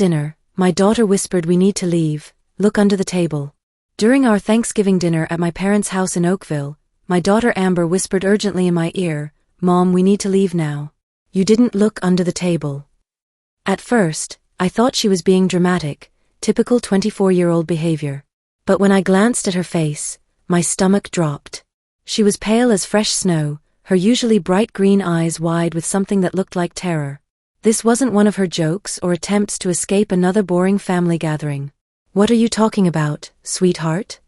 dinner, my daughter whispered, "We need to leave, look under the table." During our Thanksgiving dinner at my parents' house in Oakville, my daughter Amber whispered urgently in my ear, "Mom, we need to leave now. You didn't look under the table." At first, I thought she was being dramatic, typical 24-year-old behavior. But when I glanced at her face, my stomach dropped. She was pale as fresh snow, her usually bright green eyes wide with something that looked like terror. This wasn't one of her jokes or attempts to escape another boring family gathering. "What are you talking about, sweetheart?"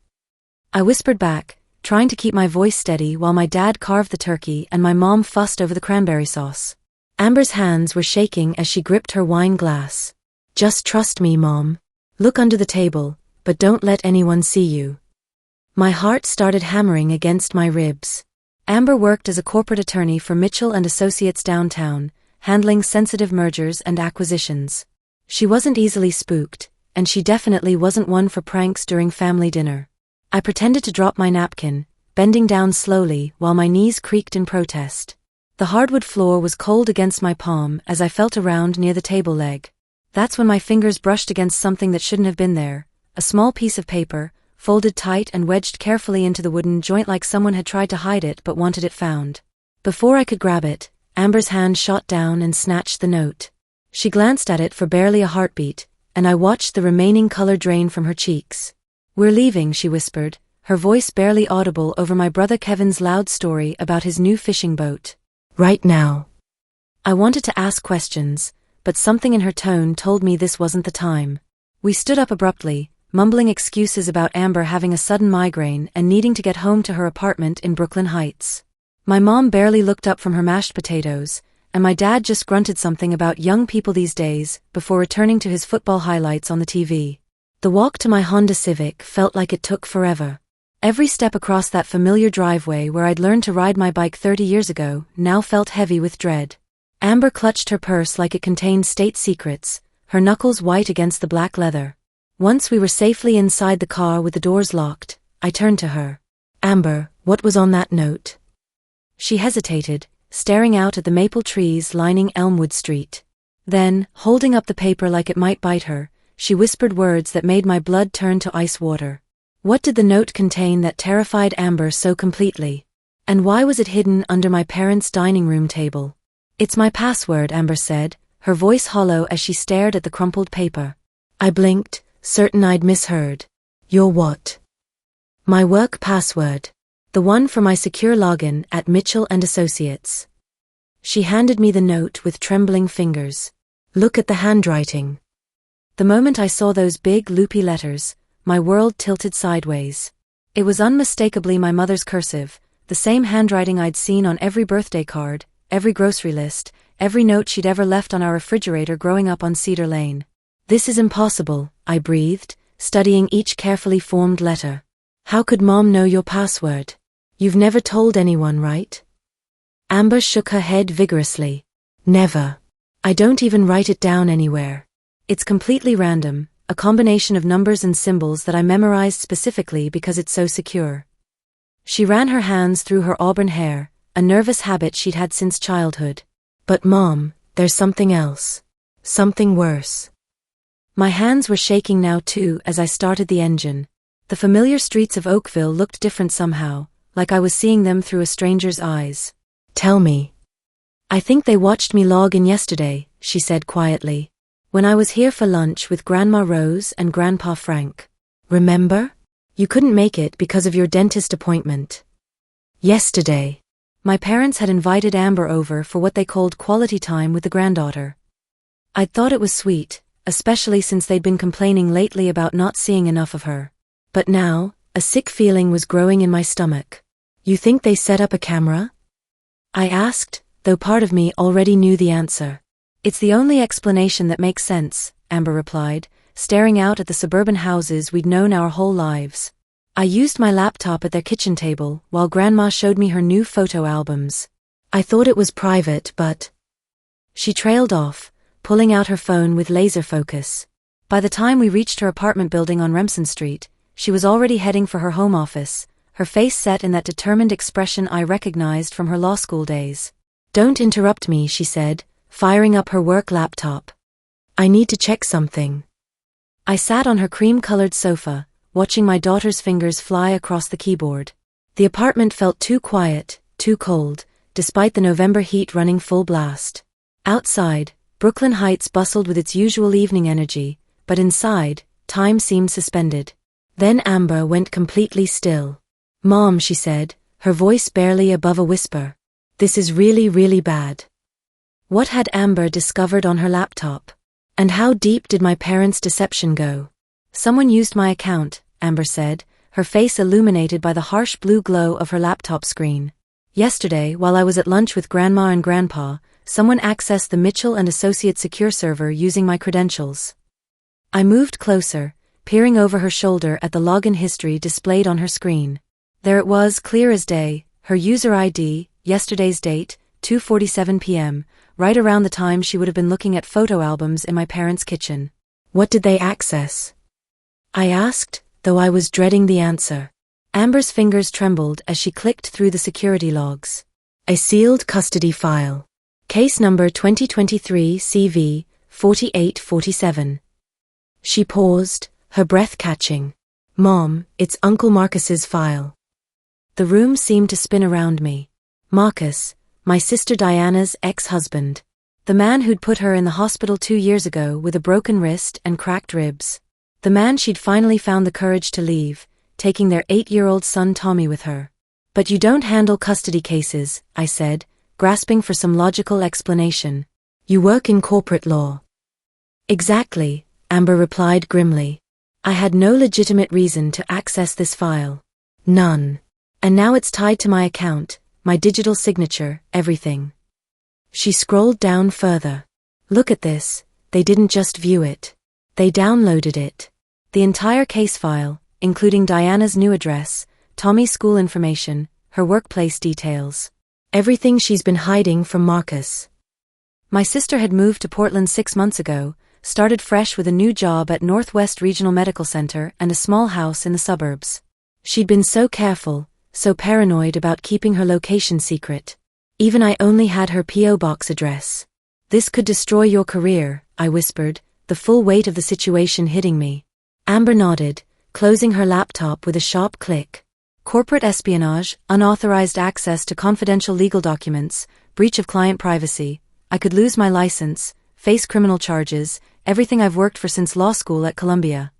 I whispered back, trying to keep my voice steady while my dad carved the turkey and my mom fussed over the cranberry sauce. Amber's hands were shaking as she gripped her wine glass. "Just trust me, Mom. Look under the table, but don't let anyone see you." My heart started hammering against my ribs. Amber worked as a corporate attorney for Mitchell and Associates downtown, handling sensitive mergers and acquisitions. She wasn't easily spooked, and she definitely wasn't one for pranks during family dinner. I pretended to drop my napkin, bending down slowly while my knees creaked in protest. The hardwood floor was cold against my palm as I felt around near the table leg. That's when my fingers brushed against something that shouldn't have been there, a small piece of paper, folded tight and wedged carefully into the wooden joint like someone had tried to hide it but wanted it found. Before I could grab it, Amber's hand shot down and snatched the note. She glanced at it for barely a heartbeat, and I watched the remaining color drain from her cheeks. "We're leaving," she whispered, her voice barely audible over my brother Kevin's loud story about his new fishing boat. "Right now." I wanted to ask questions, but something in her tone told me this wasn't the time. We stood up abruptly, mumbling excuses about Amber having a sudden migraine and needing to get home to her apartment in Brooklyn Heights. My mom barely looked up from her mashed potatoes, and my dad just grunted something about young people these days before returning to his football highlights on the TV. The walk to my Honda Civic felt like it took forever. Every step across that familiar driveway where I'd learned to ride my bike 30 years ago now felt heavy with dread. Amber clutched her purse like it contained state secrets, her knuckles white against the black leather. Once we were safely inside the car with the doors locked, I turned to her. "Amber, what was on that note?" She hesitated, staring out at the maple trees lining Elmwood Street. Then, holding up the paper like it might bite her, she whispered words that made my blood turn to ice water. What did the note contain that terrified Amber so completely? And why was it hidden under my parents' dining room table? "It's my password," Amber said, her voice hollow as she stared at the crumpled paper. I blinked, certain I'd misheard. "Your what?" "My work password. The one for my secure login at Mitchell and Associates." She handed me the note with trembling fingers. "Look at the handwriting." The moment I saw those big, loopy letters, my world tilted sideways. It was unmistakably my mother's cursive, the same handwriting I'd seen on every birthday card, every grocery list, every note she'd ever left on our refrigerator growing up on Cedar Lane. "This is impossible," I breathed, studying each carefully formed letter. "How could Mom know your password? You've never told anyone, right?" Amber shook her head vigorously. "Never. I don't even write it down anywhere. It's completely random, a combination of numbers and symbols that I memorized specifically because it's so secure." She ran her hands through her auburn hair, a nervous habit she'd had since childhood. "But Mom, there's something else. Something worse." My hands were shaking now too as I started the engine. The familiar streets of Oakville looked different somehow, like I was seeing them through a stranger's eyes. "Tell me." "I think they watched me log in yesterday," she said quietly. "When I was here for lunch with Grandma Rose and Grandpa Frank. Remember? You couldn't make it because of your dentist appointment. Yesterday. My parents had invited Amber over for what they called quality time with the granddaughter. I'd thought it was sweet, especially since they'd been complaining lately about not seeing enough of her. But now, a sick feeling was growing in my stomach. "You think they set up a camera?" I asked, though part of me already knew the answer. "It's the only explanation that makes sense," Amber replied, staring out at the suburban houses we'd known our whole lives. I used my laptop at their kitchen table while Grandma showed me her new photo albums. "I thought it was private, but..." She trailed off, pulling out her phone with laser focus. By the time we reached her apartment building on Remsen Street, she was already heading for her home office, her face set in that determined expression I recognized from her law school days. "Don't interrupt me," she said, firing up her work laptop. I need to check something. I sat on her cream-colored sofa, watching my daughter's fingers fly across the keyboard. The apartment felt too quiet, too cold, despite the November heat running full blast. Outside, Brooklyn Heights bustled with its usual evening energy, but inside, time seemed suspended. Then Amber went completely still. "Mom," she said, her voice barely above a whisper. "This is really, really bad." What had Amber discovered on her laptop? And how deep did my parents' deception go? "Someone used my account," Amber said, her face illuminated by the harsh blue glow of her laptop screen. "Yesterday, while I was at lunch with Grandma and Grandpa, someone accessed the Mitchell & Associates secure server using my credentials." I moved closer, peering over her shoulder at the login history displayed on her screen. There it was, clear as day, her user ID, yesterday's date, 2:47 p.m., right around the time she would have been looking at photo albums in my parents' kitchen. What did they access? I asked, though I was dreading the answer. Amber's fingers trembled as she clicked through the security logs. A sealed custody file. Case number 2023 CV 4847. She paused, her breath catching. "Mom, it's Uncle Marcus's file." The room seemed to spin around me. Marcus, my sister Diana's ex-husband. The man who'd put her in the hospital 2 years ago with a broken wrist and cracked ribs. The man she'd finally found the courage to leave, taking their 8-year-old son Tommy with her. "But you don't handle custody cases," I said, grasping for some logical explanation. "You work in corporate law." "Exactly," Amber replied grimly. "I had no legitimate reason to access this file. None. And now it's tied to my account, my digital signature, everything." She scrolled down further. "Look at this, they didn't just view it. They downloaded it. The entire case file, including Diana's new address, Tommy's school information, her workplace details. Everything she's been hiding from Marcus." My sister had moved to Portland 6 months ago, started fresh with a new job at Northwest Regional Medical Center and a small house in the suburbs. She'd been so careful, so paranoid about keeping her location secret. Even I only had her P.O. box address. "This could destroy your career," I whispered, the full weight of the situation hitting me. Amber nodded, closing her laptop with a sharp click. "Corporate espionage, unauthorized access to confidential legal documents, breach of client privacy. I could lose my license, face criminal charges, everything I've worked for since law school at Columbia."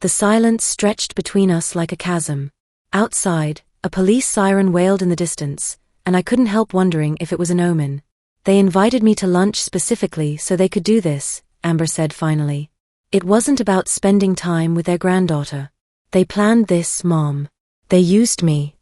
The silence stretched between us like a chasm. Outside, a police siren wailed in the distance, and I couldn't help wondering if it was an omen. "They invited me to lunch specifically so they could do this," Amber said finally. "It wasn't about spending time with their granddaughter. They planned this, Mom. They used me."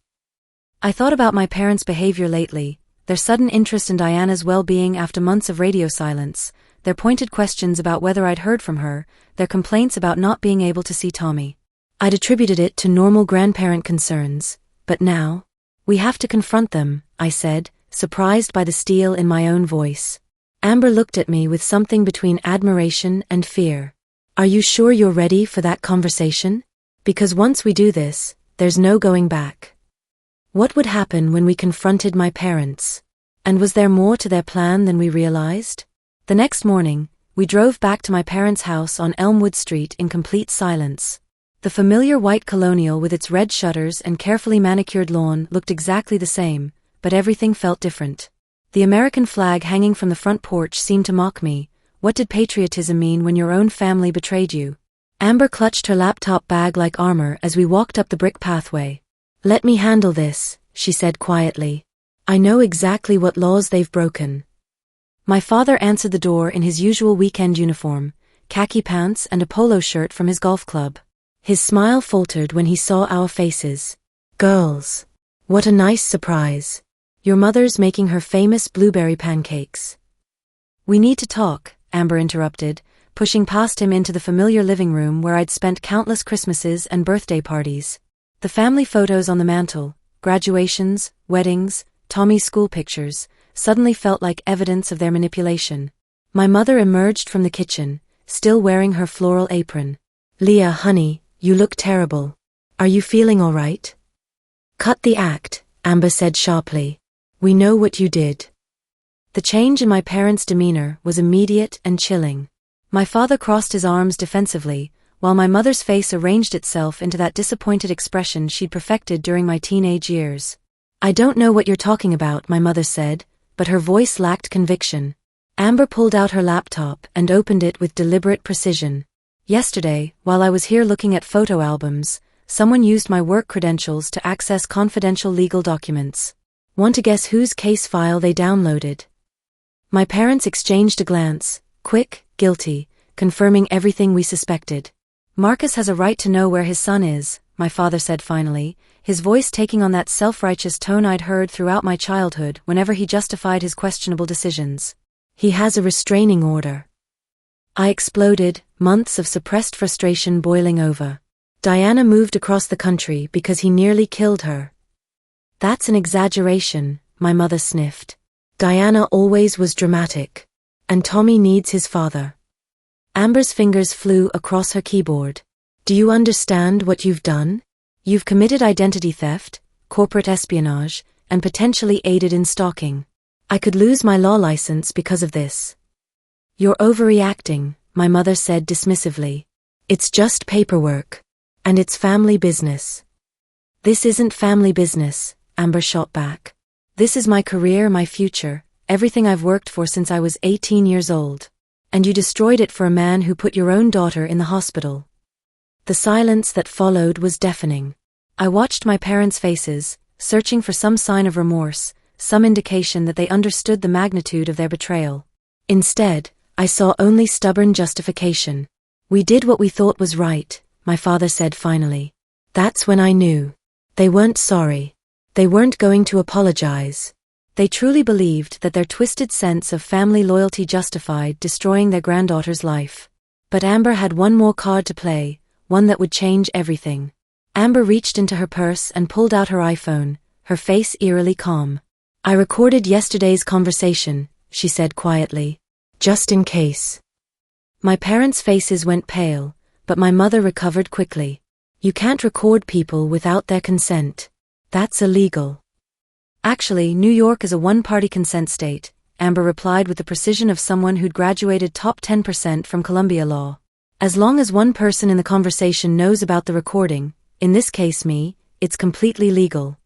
I thought about my parents' behavior lately, their sudden interest in Diana's well-being after months of radio silence, their pointed questions about whether I'd heard from her, their complaints about not being able to see Tommy. I'd attributed it to normal grandparent concerns, but now, "We have to confront them," I said, surprised by the steel in my own voice. Amber looked at me with something between admiration and fear. "Are you sure you're ready for that conversation? Because once we do this, there's no going back." What would happen when we confronted my parents? And was there more to their plan than we realized? The next morning, we drove back to my parents' house on Elmwood Street in complete silence. The familiar white colonial with its red shutters and carefully manicured lawn looked exactly the same, but everything felt different. The American flag hanging from the front porch seemed to mock me. What did patriotism mean when your own family betrayed you? Amber clutched her laptop bag like armor as we walked up the brick pathway. "Let me handle this," she said quietly. "I know exactly what laws they've broken." My father answered the door in his usual weekend uniform, khaki pants and a polo shirt from his golf club. His smile faltered when he saw our faces. "Girls, what a nice surprise. Your mother's making her famous blueberry pancakes." "We need to talk," Amber interrupted, pushing past him into the familiar living room where I'd spent countless Christmases and birthday parties. The family photos on the mantel, graduations, weddings, Tommy's school pictures, suddenly felt like evidence of their manipulation. My mother emerged from the kitchen, still wearing her floral apron. "Leah, honey, you look terrible. Are you feeling all right?" "Cut the act," Amber said sharply. "We know what you did." The change in my parents' demeanor was immediate and chilling. My father crossed his arms defensively, while my mother's face arranged itself into that disappointed expression she'd perfected during my teenage years. "I don't know what you're talking about," my mother said, but her voice lacked conviction. Amber pulled out her laptop and opened it with deliberate precision. "Yesterday, while I was here looking at photo albums, someone used my work credentials to access confidential legal documents. Want to guess whose case file they downloaded?" My parents exchanged a glance, quick, guilty, confirming everything we suspected. "Marcus has a right to know where his son is," my father said finally, his voice taking on that self-righteous tone I'd heard throughout my childhood whenever he justified his questionable decisions. "He has a restraining order." I exploded, months of suppressed frustration boiling over. "Diana moved across the country because he nearly killed her." "That's an exaggeration," my mother sniffed. "Diana always was dramatic. And Tommy needs his father." Amber's fingers flew across her keyboard. "Do you understand what you've done? You've committed identity theft, corporate espionage, and potentially aided in stalking. I could lose my law license because of this." "You're overreacting," my mother said dismissively. "It's just paperwork. And it's family business." "This isn't family business," Amber shot back. "This is my career, my future, everything I've worked for since I was 18 years old. And you destroyed it for a man who put your own daughter in the hospital." The silence that followed was deafening. I watched my parents' faces, searching for some sign of remorse, some indication that they understood the magnitude of their betrayal. Instead, I saw only stubborn justification. "We did what we thought was right," my father said finally. "That's when I knew. They weren't sorry. They weren't going to apologize. They truly believed that their twisted sense of family loyalty justified destroying their granddaughter's life. But Amber had one more card to play, one that would change everything." Amber reached into her purse and pulled out her iPhone, her face eerily calm. "I recorded yesterday's conversation," she said quietly. "Just in case." My parents' faces went pale, but my mother recovered quickly. "You can't record people without their consent. That's illegal." "Actually, New York is a one-party consent state," Amber replied with the precision of someone who'd graduated top 10% from Columbia Law. "As long as one person in the conversation knows about the recording, in this case me, it's completely legal."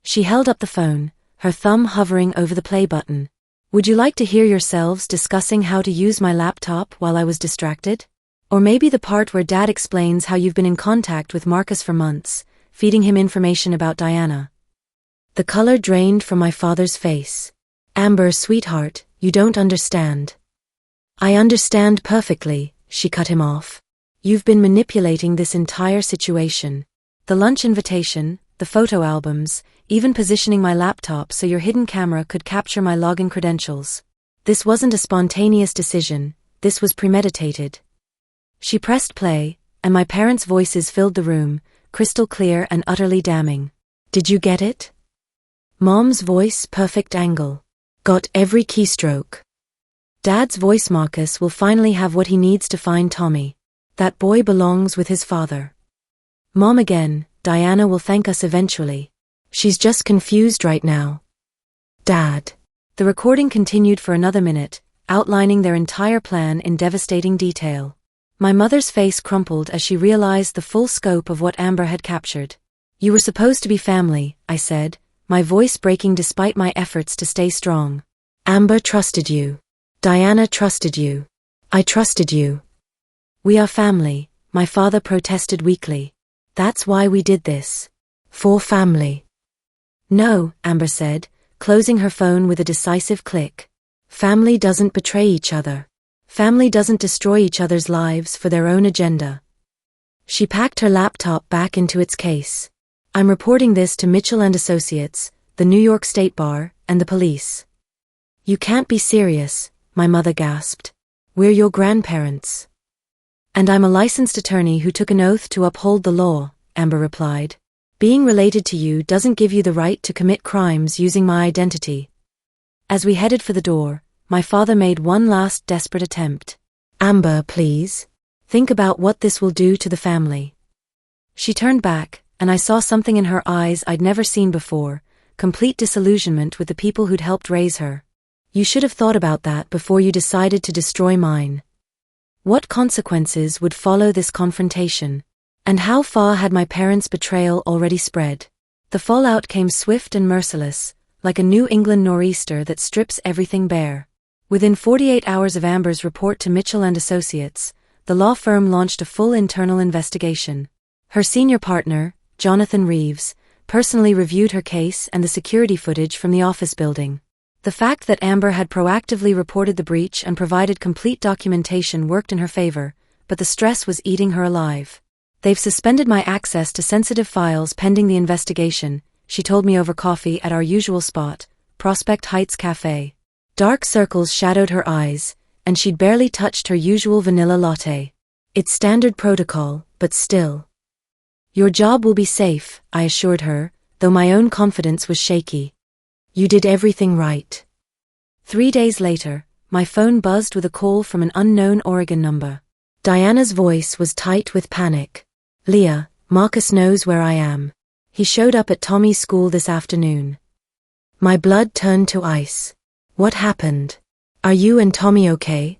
She held up the phone, her thumb hovering over the play button. "Would you like to hear yourselves discussing how to use my laptop while I was distracted? Or maybe the part where Dad explains how you've been in contact with Marcus for months, feeding him information about Diana?" The color drained from my father's face. "Amber, sweetheart, you don't understand." "I understand perfectly," she cut him off. "You've been manipulating this entire situation. The lunch invitation, the photo albums, even positioning my laptop so your hidden camera could capture my login credentials. This wasn't a spontaneous decision, this was premeditated." She pressed play, and my parents' voices filled the room, crystal clear and utterly damning. "Did you get it?" Mom's voice, perfect angle. "Got every keystroke." Dad's voice, "Marcus will finally have what he needs to find Tommy. That boy belongs with his father." Mom again, "Diana will thank us eventually. She's just confused right now." "Dad." The recording continued for another minute, outlining their entire plan in devastating detail. My mother's face crumpled as she realized the full scope of what Amber had captured. "You were supposed to be family," I said, my voice breaking despite my efforts to stay strong. "Amber trusted you. Diana trusted you. I trusted you." "We are family," my father protested weakly. "That's why we did this. For family." "No," Amber said, closing her phone with a decisive click. "Family doesn't betray each other. Family doesn't destroy each other's lives for their own agenda." She packed her laptop back into its case. "I'm reporting this to Mitchell and Associates, the New York State Bar, and the police." "You can't be serious," my mother gasped. "We're your grandparents." "And I'm a licensed attorney who took an oath to uphold the law," Amber replied. "Being related to you doesn't give you the right to commit crimes using my identity." As we headed for the door, my father made one last desperate attempt. "Amber, please. Think about what this will do to the family." She turned back, and I saw something in her eyes I'd never seen before, complete disillusionment with the people who'd helped raise her. "You should have thought about that before you decided to destroy mine." What consequences would follow this confrontation? And how far had my parents' betrayal already spread? The fallout came swift and merciless, like a New England nor'easter that strips everything bare. Within 48 hours of Amber's report to Mitchell and Associates, the law firm launched a full internal investigation. Her senior partner, Jonathan Reeves, personally reviewed her case and the security footage from the office building. The fact that Amber had proactively reported the breach and provided complete documentation worked in her favor, but the stress was eating her alive. "They've suspended my access to sensitive files pending the investigation," she told me over coffee at our usual spot, Prospect Heights Cafe. Dark circles shadowed her eyes, and she'd barely touched her usual vanilla latte. "It's standard protocol, but still." "Your job will be safe," I assured her, though my own confidence was shaky. "You did everything right." 3 days later, my phone buzzed with a call from an unknown Oregon number. Diana's voice was tight with panic. "Leah, Marcus knows where I am. He showed up at Tommy's school this afternoon." My blood turned to ice. "What happened? Are you and Tommy okay?"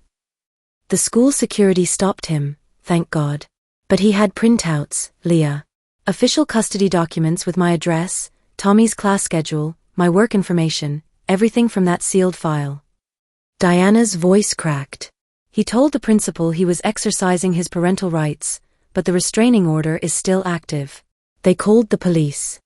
"The school security stopped him, thank God. But he had printouts, Leah. Official custody documents with my address, Tommy's class schedule, my work information, everything from that sealed file." Diana's voice cracked. "He told the principal he was exercising his parental rights, but the restraining order is still active. They called the police.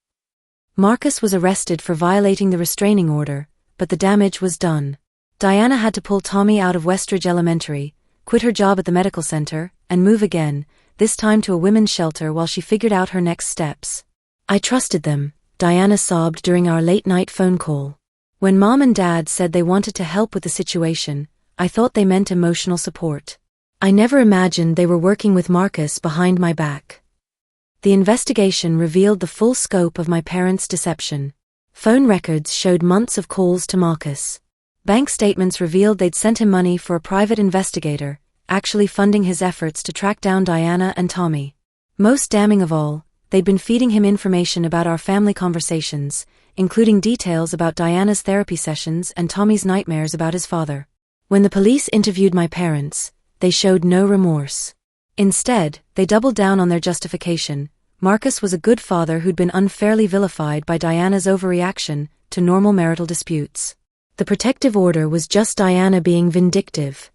Marcus was arrested for violating the restraining order, but the damage was done. Diana had to pull Tommy out of Westridge Elementary, quit her job at the medical center, and move again, this time to a women's shelter while she figured out her next steps. I trusted them," Diana sobbed during our late-night phone call. "When Mom and Dad said they wanted to help with the situation, I thought they meant emotional support. I never imagined they were working with Marcus behind my back." The investigation revealed the full scope of my parents' deception. Phone records showed months of calls to Marcus. Bank statements revealed they'd sent him money for a private investigator, actually funding his efforts to track down Diana and Tommy. Most damning of all, they'd been feeding him information about our family conversations, including details about Diana's therapy sessions and Tommy's nightmares about his father. When the police interviewed my parents, they showed no remorse. Instead, they doubled down on their justification. Marcus was a good father who'd been unfairly vilified by Diana's overreaction to normal marital disputes. The protective order was just Diana being vindictive.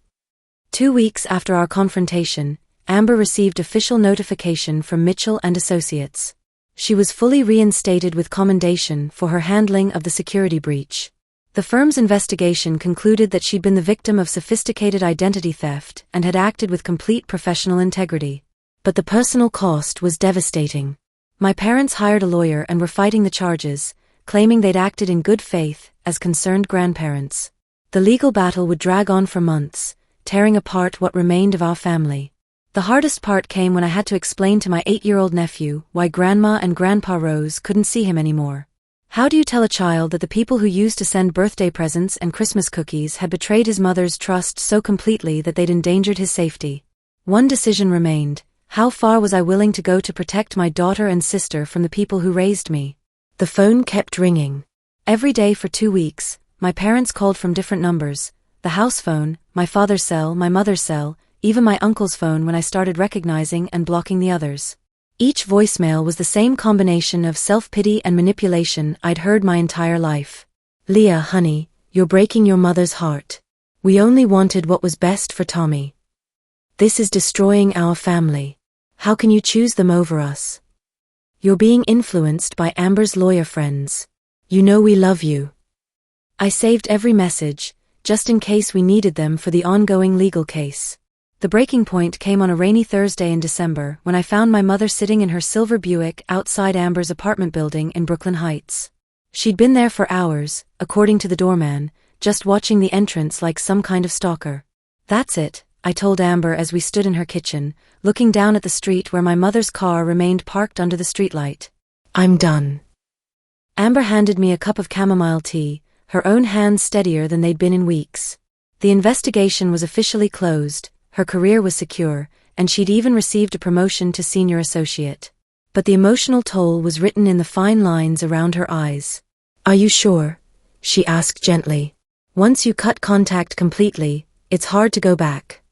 2 weeks after our confrontation, Amber received official notification from Mitchell and Associates. She was fully reinstated with commendation for her handling of the security breach. The firm's investigation concluded that she'd been the victim of sophisticated identity theft and had acted with complete professional integrity. But the personal cost was devastating. My parents hired a lawyer and were fighting the charges, claiming they'd acted in good faith as concerned grandparents. The legal battle would drag on for months, tearing apart what remained of our family. The hardest part came when I had to explain to my 8-year-old nephew why Grandma and Grandpa Rose couldn't see him anymore. How do you tell a child that the people who used to send birthday presents and Christmas cookies had betrayed his mother's trust so completely that they'd endangered his safety? One decision remained: how far was I willing to go to protect my daughter and sister from the people who raised me? The phone kept ringing. Every day for 2 weeks, my parents called from different numbers: the house phone, my father's cell, my mother's cell, even my uncle's phone when I started recognizing and blocking the others. Each voicemail was the same combination of self-pity and manipulation I'd heard my entire life. "Leah, honey, you're breaking your mother's heart. We only wanted what was best for Tommy. This is destroying our family. How can you choose them over us? You're being influenced by Amber's lawyer friends. You know we love you." I saved every message, just in case we needed them for the ongoing legal case. The breaking point came on a rainy Thursday in December when I found my mother sitting in her silver Buick outside Amber's apartment building in Brooklyn Heights. She'd been there for hours, according to the doorman, just watching the entrance like some kind of stalker. "That's it," I told Amber as we stood in her kitchen, looking down at the street where my mother's car remained parked under the streetlight. "I'm done." Amber handed me a cup of chamomile tea, her own hands steadier than they'd been in weeks. The investigation was officially closed, her career was secure, and she'd even received a promotion to senior associate. But the emotional toll was written in the fine lines around her eyes. "Are you sure?" she asked gently. "Once you cut contact completely, it's hard to go back."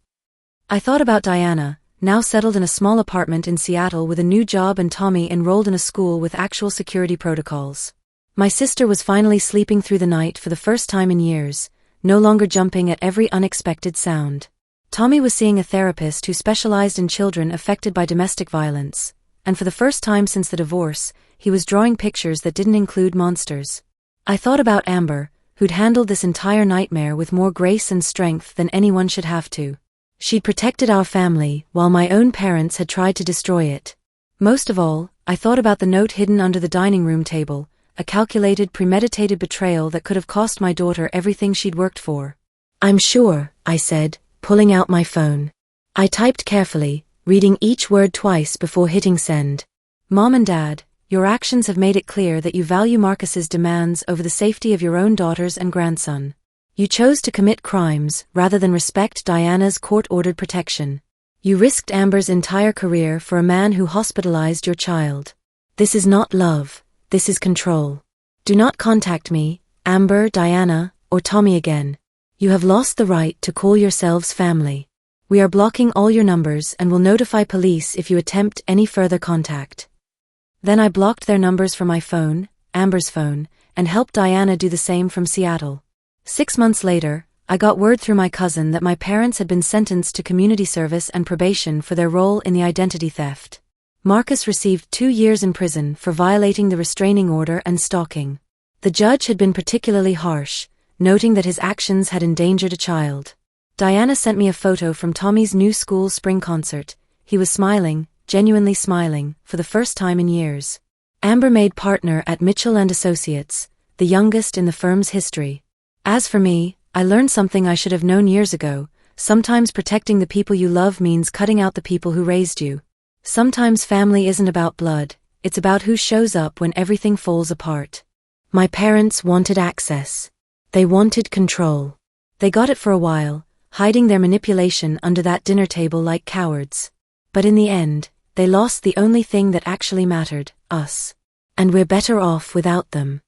I thought about Diana, now settled in a small apartment in Seattle with a new job, and Tommy enrolled in a school with actual security protocols. My sister was finally sleeping through the night for the first time in years, no longer jumping at every unexpected sound. Tommy was seeing a therapist who specialized in children affected by domestic violence, and for the first time since the divorce, he was drawing pictures that didn't include monsters. I thought about Amber, who'd handled this entire nightmare with more grace and strength than anyone should have to. She'd protected our family, while my own parents had tried to destroy it. Most of all, I thought about the note hidden under the dining room table, a calculated, premeditated betrayal that could have cost my daughter everything she'd worked for. "I'm sure," I said, pulling out my phone. I typed carefully, reading each word twice before hitting send. "Mom and Dad, your actions have made it clear that you value Marcus's demands over the safety of your own daughters and grandson. You chose to commit crimes rather than respect Diana's court-ordered protection. You risked Amber's entire career for a man who hospitalized your child. This is not love. This is control. Do not contact me, Amber, Diana, or Tommy again. You have lost the right to call yourselves family. We are blocking all your numbers and will notify police if you attempt any further contact." Then I blocked their numbers from my phone, Amber's phone, and helped Diana do the same from Seattle. 6 months later, I got word through my cousin that my parents had been sentenced to community service and probation for their role in the identity theft. Marcus received 2 years in prison for violating the restraining order and stalking. The judge had been particularly harsh, noting that his actions had endangered a child. Diana sent me a photo from Tommy's new school spring concert. He was smiling, genuinely smiling, for the first time in years. Amber made partner at Mitchell & Associates, the youngest in the firm's history. As for me, I learned something I should have known years ago. Sometimes protecting the people you love means cutting out the people who raised you. Sometimes family isn't about blood, it's about who shows up when everything falls apart. My parents wanted access. They wanted control. They got it for a while, hiding their manipulation under that dinner table like cowards. But in the end, they lost the only thing that actually mattered, us. And we're better off without them.